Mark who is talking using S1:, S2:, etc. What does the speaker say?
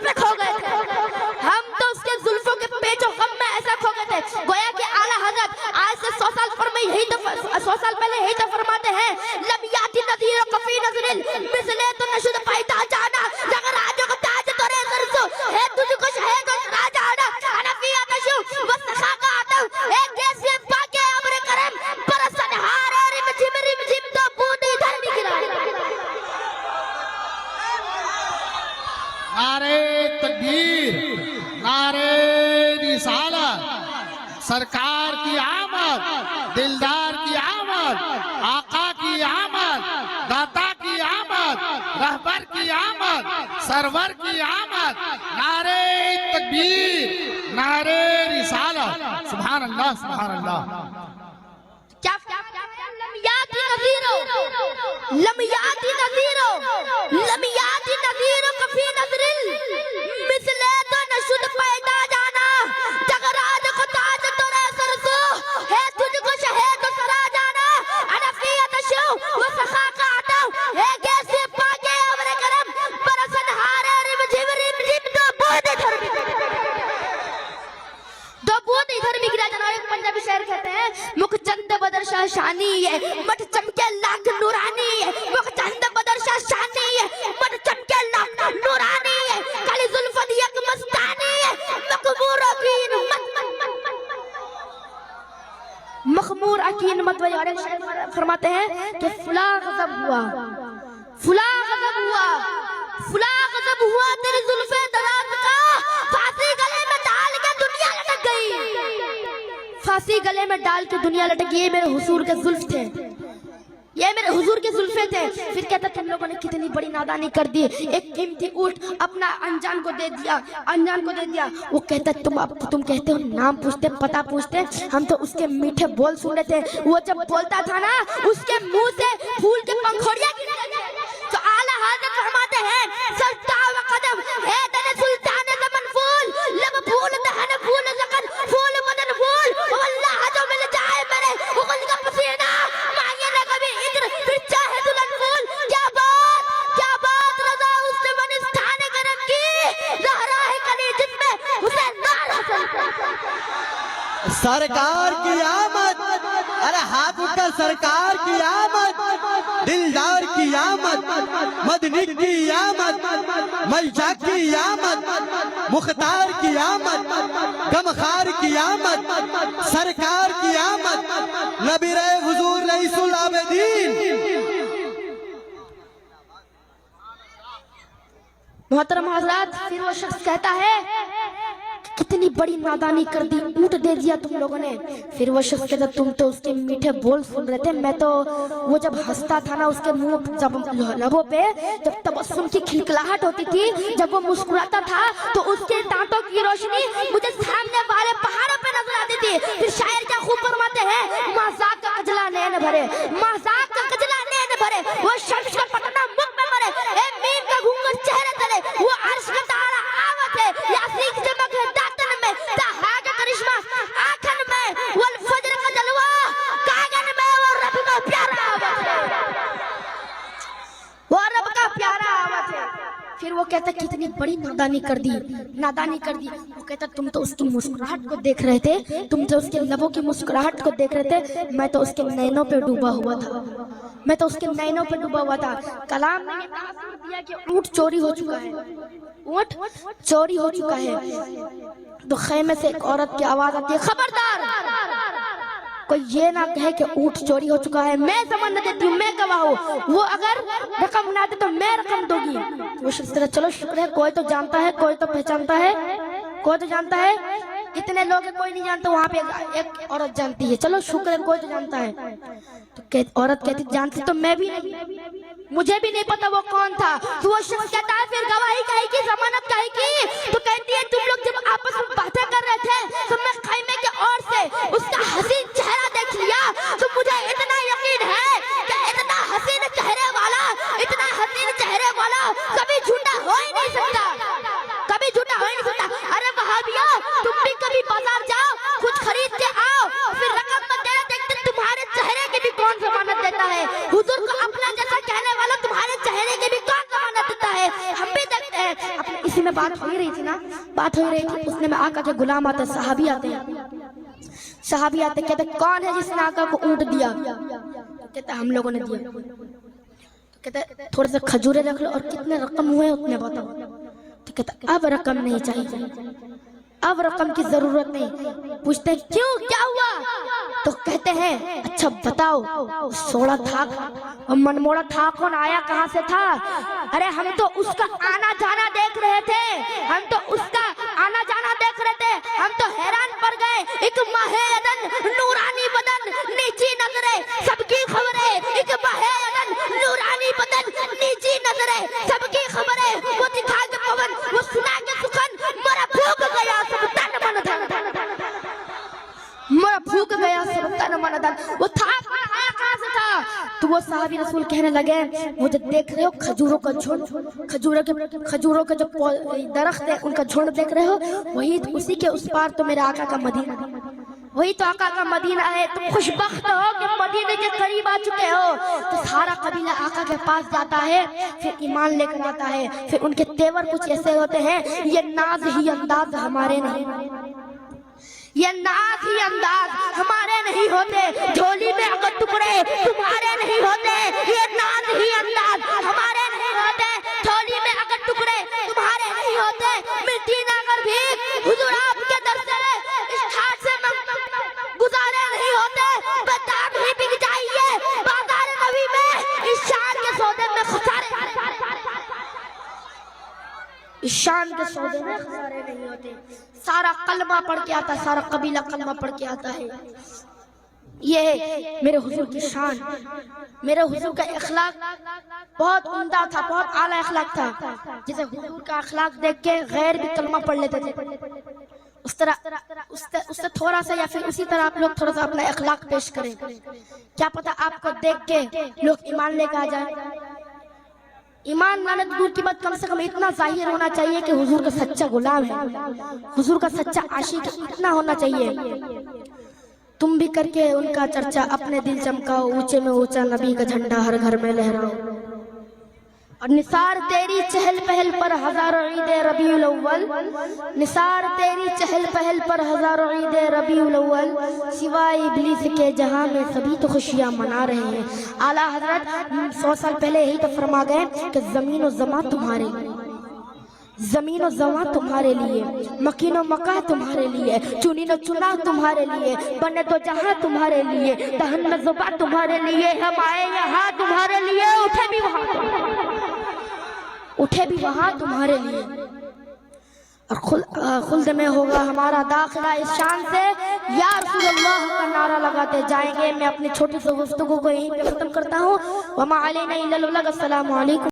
S1: जुल्फों पे खो गए थे, हम तो उसके जुल्फों के पेचो गम में ऐसा खो गए थे। गोया कि आला हजरत आज से 100 साल पहले यही तो फरमाते हैं, लब याती नज़ीर कफी नज़रिल मिसले तो नशुद पैदा जाना, अगर राजो को ताज तोरे सरसो है तुझको है तो राजा आना, हनफिया तशु वसखा का आता एक जैसे पाके अमर करम परसन हारे रिम झिम तो बूंद इधर भी गिरा।
S2: नारे तकबीर, नारे रिसालत, सरकार की आमद, दिलदार की आमद, आका की आमद, दाता की आमद, रहबर की आमद, सरवर की आमद। नारे तकबीर, नारे रिसालत, सुभान अल्लाह, सुभान अल्लाह।
S1: क्या लमियाती नज़ीरो, लमियाती नज़ीरो, लमियाती नज़ीरो कफी नज़रिल मिसले तो नशुद पैदा जाना, जगराज को ताज तोरे सरसो है तुझको शहे तो सरा जाना, अनफियत शो वो सखा का आता है कैसे पाके अमर करम परसन हारे रिम झिम तो बूंद इधर भी दो बूंद इधर भी गिरा जाना। एक पंजाबी शेर कहते हैं, मुख चंद बदर शाह शानी है मठ चमके लाख नूरानी है, मुख चंद बदर शाह शानी है मठ चमके लाख नूरानी है, काली जुल्फन एक मस्तानी है मखमूर अकीन मखमूर अकीन मत। और एक शेर फरमाते हैं कि फुला गजब हुआ, फुला गजब हुआ, फुला गजब हुआ तेरी जुल्फे दराज का, फांसी गले में डाल के दुनिया लटक गई, फांसी गले में डाल के दुनिया लटक गई। ये मेरे हुजूर के जुल्फ थे, ये मेरे हुजूर के जुल्फे थे। फिर कहता तुम लोगों ने कितनी बड़ी नादानी कर दी, एक कीमती ऊंट अपना अनजान को दे दिया, अनजान को दे दिया। वो कहता तुम कहते हो नाम पूछते पता पूछते, हम तो उसके मीठे बोल सुन रहे थे। वो जब बोलता था ना उसके मुंह से फूल के पंखुड़ियां गिर रही थी। तो आला हज़रत फरमाते हैं, सल्ता व कदम है दने सुल्तान ज़मन फूल, लब फूल दहन फूल लकन फूल बदन फूल, वल्लाह जो मिल जाए मेरे उगल का पसीना मांगे ना कभी इधर फिर चाहे दुल्हन फूल। क्या बात रज़ा उससे बनिस्तान करम की, ज़हरा है कली जिसमें हुसैन नाल हसन।
S3: सरकार की आमद, अरे हाथ उठकर सरकार की आमद, दिलदार की आमद, मदनी की आमद, मलजा की आमद, मुख्तार की आमद, गमखार की आमद, सरकार की आमद, नबी रे हुजूर रईसुल आबिदीन।
S1: मोहतरम हज़रात, फिर वो शख्स कहता है कितनी बड़ी नादानी कर दी, ऊंट दे दिया तुम लोगों ने। फिर वो शख्स कहता तुम तो उसके मीठे बोल सुन रहे थे, मैं तो वो जब हंसता था ना उसके मुंह जब लबों पे जब तबस्सुम की खिलखिलाहट होती थी, जब वो मुस्कुराता था तो उसके दांतों की रोशनी मुझे सामने वाले पहाड़ों पे नजर आती थी। फिर शायर क्या खूब फरमाते हैं, मज़ाक का कजला नैन भरे, मज़ाक का कजला नैन भरे, वो शख्स का पटना मुख में मरे, ए मीर का घूंघट चेहरे तले, वो अर्श का तारा आवत है, यासीन की चमक है दातन में, तहा का करिश्मा आंखन में, वल फजर का जलवा कागन में, वो रब का प्यारा आवत है, वो रब का प्यारा आवत है। फिर वो कहता कितनी बड़ी नादानी कर दी, नादानी कर दी। वो कहता तुम तो उसकी मुस्कुराहट को देख रहे थे, तुम तो उसके लबों की मुस्कुराहट को देख रहे थे, मैं तो उसके नैनों पे डूबा हुआ था, मैं तो उसके नैनों पे डूबा हुआ था। कलाम ने तासीर दिया कि ऊंट चोरी हो चुका है, ऊंट चोरी हो चुका है। तो खेमे से एक औरत की आवाज आती है, खबरदार कोई ये ना कहे कि ऊंट चोरी हो चुका है, मैं जमान न देती हूँ, मैं गवाह हूँ, वो अगर रकम ना दे तो मैं रकम दूंगी। वो चलो शुक्र है कोई तो जानता है, कोई तो पहचानता है, कोई तो जानता है। इतने लोग हैं कोई नहीं जानता, वहाँ पे एक औरत जानती है, चलो शुक्र है कोई तो जानता है। तो औरत कहती जानती तो मैं भी नहीं, मुझे भी नहीं पता वो कौन था। तो वो शख्स कहता है फिर गवाही कहेगी, जमानत कहेगी। तो कहती है तुम लोग जब आपस में बातें कर रहे थे तो मैं खैमे के ओर से उसका हसीन चेहरा देख लिया, तो मुझे इतना यकीन है कि इतना हसीन चेहरे वाला, इतना हसीन चेहरे वाला कभी झूठा हो ही नहीं सकता, कभी झूठा हो ही नहीं सकता। अरे वहाबिया तुम भी कभी बाजार जाओ, कुछ खरीद के आओ, फिर रकम मत देना, देखते तुम्हारे चेहरे की भी कौन जमानत देता है। हुजूर को अपना जैसा कहने वाला तुम्हारे चेहरे की भी कौन जमानत देता है। हम भी देखते हैं में बात हो ही रही थी ना, बात हो ही रही थी, उसने में आका के गुलाम आते, सहाबी आते हैं, सहाबी आते, कहते कौन है जिसने आका को ऊंट दिया? कहते हम लोगों ने दिया। तो कहते थोड़े से खजूरे रख लो और कितने रकम हुए उतने बताओ। तो कहते अब रकम नहीं चाहिए, अब रकम की जरूरत नहीं। पूछते हैं क्यों, क्या हुआ? तो कहते हैं अच्छा बताओ, सोड़ा था और मनमोड़ा था कौन, आया कहाँ से था? अरे हम तो उसका आना जाना देख रहे थे, हम तो उसका आना जाना देख रहे थे, हम तो हैरान पड़ गए। एक माहे-अदन नूरानी बदन नीची नजरे सबकी खबरें, एक माहे-अदन नूरानी बदन नीची नजरे सबकी खबरें, वो दिखा के पवन, वो सुना के सुखन, मरा भूख गया सब तन मन धन, मरा भूख गया सब तन मन धन। वो था आया कहाँ से था? तो वो साहबी रसूल कहने लगे वो जो देख रहे हो खजूरों का झुंड, खजूरों के जो दरख्त है उनका झुंड देख रहे हो, वही उसी के उस पार तो मेरे आका का मदीना, वही तो आका का मदीना है। तुम खुशबख्त हो कि मदीने के करीब आ चुके हो। तो सारा कबीला आका के पास जाता है, फिर ईमान लेकर आता है, फिर उनके तेवर कुछ ऐसे होते हैं, ये नाज ही अंदाज हमारे नहीं, ये नाज ही अंदाज हमारे नहीं होते, झोली में अगर टुकड़े तुम्हारे नहीं होते, ये नाज ही अंदाज हमारे नहीं होते, झोली में अगर टुकड़े तुम्हारे नहीं होते, मिट्टी ना कर भी हुजूर आपके दर से इस घाट से गुजारे नहीं होते, बेदाग ही बिक जाइए बाजार नबी में, इस शान के सौदे में खसारे, इस शान के सौदे में खसारे नहीं होते। सारा कलमा पढ़ के आता, सारा कबीला कलमा पढ़ के आता है। ये है मेरे हुजूर की शान, मेरे हुजूर का अखलाक बहुत उम्दा था, बहुत आला अखलाक था। जैसे हुजूर का अखलाक देख के गैर भी कलमा पढ़ लेते थे, उस तरह उससे थोड़ा सा या फिर उसी तरह आप लोग थोड़ा सा अपना अखलाक पेश करें। क्या पता आपको देख के लोग ईमान लेकर आ जाए। ईमान लाने दूर की बात, कम से कम इतना जाहिर होना चाहिए कि हुजूर का सच्चा गुलाम है, हुजूर का सच्चा आशिक, इतना होना चाहिए। तुम भी करके उनका चर्चा अपने दिल चमकाओ, ऊंचे में ऊंचा नबी का झंडा हर घर में लहराओ। और निसार तेरी चहल पहल पर हजारों ईदे रबीउल अव्वल, निसार तेरी चहल पहल पर हजारों ईदे रबीउल अव्वल, सिवाय इब्लीस के जहां में सभी तो खुशियां मना रहे हैं। आला हजरत 100 साल पहले यही तो फरमा गए कि जमीन और जमा तुम्हारे लिए, जमीन और जमा तुम्हारे लिए, मकीन और मका तुम्हारे लिए, चुनी न चुना तुम्हारे लिए, बने तो जहां तुम्हारे लिए, दहन में जुबा तुम्हारे लिए, हम आए यहाँ तुम्हारे लिए, उठे भी वहां, उठे भी वहां तुम्हारे लिए। और खुल्द में होगा हमारा दाखिला इस शान से, या रसूल अल्लाह का नारा लगाते जाएंगे। मैं अपनी छोटी सी गुफ्तगू को यहीं पे खत्म करता हूँ। वमा अलैना इल्लल बलाग। अस्सलामु अलैकुम।